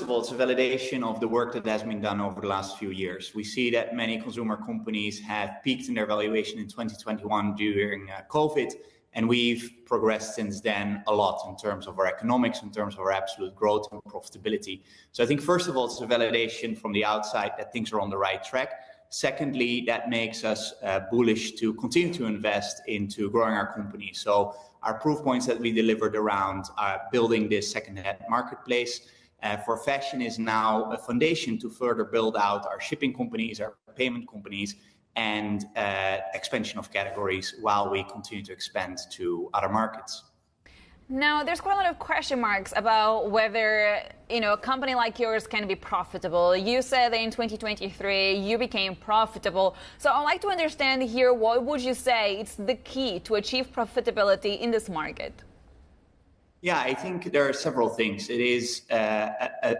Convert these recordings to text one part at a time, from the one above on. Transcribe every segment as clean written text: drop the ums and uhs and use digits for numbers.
of all, it's a validation of the work that has been done over the last few years. We see that many consumer companies have peaked in their valuation in 2021 during COVID, and we've progressed since then a lot in terms of our economics, in terms of our absolute growth and profitability. So I think, first of all, it's a validation from the outside that things are on the right track. Secondly, that makes us bullish to continue to invest into growing our company. So our proof points that we delivered around building this second-hand marketplace for fashion is now a foundation to further build out our shipping companies, our payment companies, and expansion of categories while we continue to expand to other markets. Now, there's quite a lot of question marks about whether, a company like yours can be profitable. You said that in 2023 you became profitable. So I'd like to understand here, what would you say is the key to achieve profitability in this market? Yeah, I think there are several things. It is a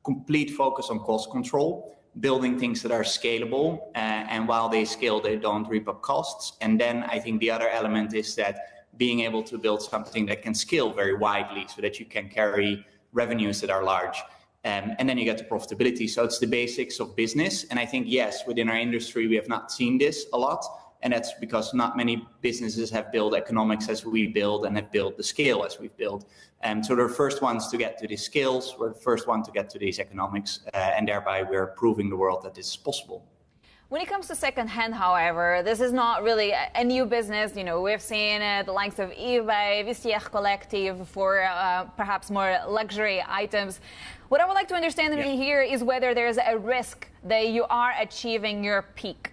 complete focus on cost control, building things that are scalable, and while they scale, they don't reap up costs. And then I think the other element is that being able to build something that can scale very widely so that you can carry revenues that are large. And then you get to profitability. So it's the basics of business. And I think, yes, within our industry, we have not seen this a lot. And that's because not many businesses have built economics as we build and have built the scale as we've built. So they're the first ones to get to these scales. We're the first one to get to these economics. And thereby, we're proving the world that this is possible. When it comes to secondhand, however, this is not really a new business. We've seen the likes of eBay, Vestiaire Collective for perhaps more luxury items. What I would like to understand here is whether there's a risk that you are achieving your peak.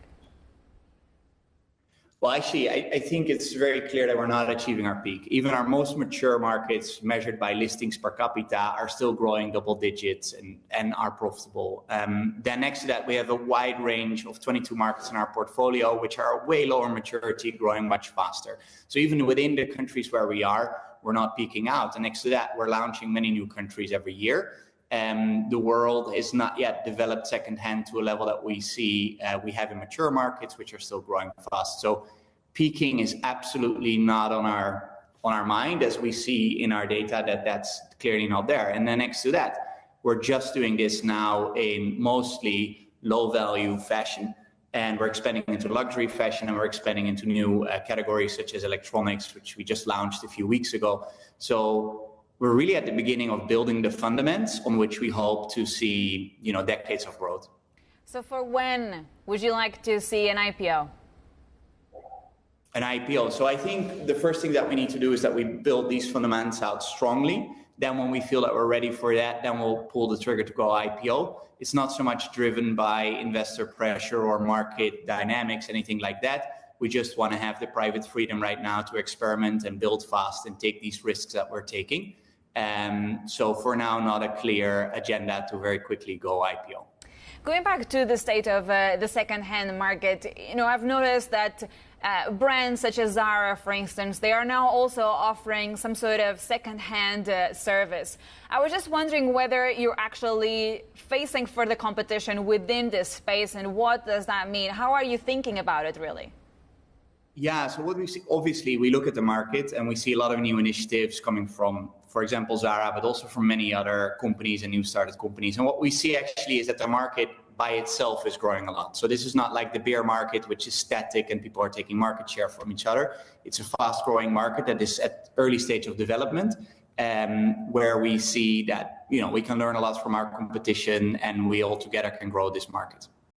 Well, actually, I think it's very clear that we're not achieving our peak. Even our most mature markets, measured by listings per capita, are still growing double digits and are profitable. Then next to that, we have a wide range of 22 markets in our portfolio, which are way lower maturity, growing much faster. So even within the countries where we are, we're not peaking out. And next to that, we're launching many new countries every year. The world is not yet developed secondhand to a level that we see we have in mature markets, which are still growing fast. So peaking is absolutely not on our mind, as we see in our data that's clearly not there. And then next to that, we're just doing this now in mostly low-value fashion, and we're expanding into luxury fashion, and we're expanding into new categories such as electronics, which we just launched a few weeks ago. So we're really at the beginning of building the fundamentals on which we hope to see, decades of growth. So for when would you like to see an IPO? An IPO. So I think the first thing that we need to do is that we build these fundamentals out strongly. Then when we feel that we're ready for that, then we'll pull the trigger to go IPO. It's not so much driven by investor pressure or market dynamics, anything like that. We just want to have the private freedom right now to experiment and build fast and take these risks that we're taking. So for now, not a clear agenda to very quickly go IPO. Going back to the state of the second-hand market, I've noticed that brands such as Zara, for instance, they are now also offering some sort of second-hand service. I was just wondering whether you're actually facing further competition within this space, and what does that mean? How are you thinking about it, really? Yeah, so what we see, obviously, we look at the market and we see a lot of new initiatives coming from, for example, Zara, but also from many other companies and new started companies. And what we see actually is that the market by itself is growing a lot. So this is not like the bear market, which is static and people are taking market share from each other. It's a fast growing market that is at early stage of development, where we see that, we can learn a lot from our competition and we all together can grow this market.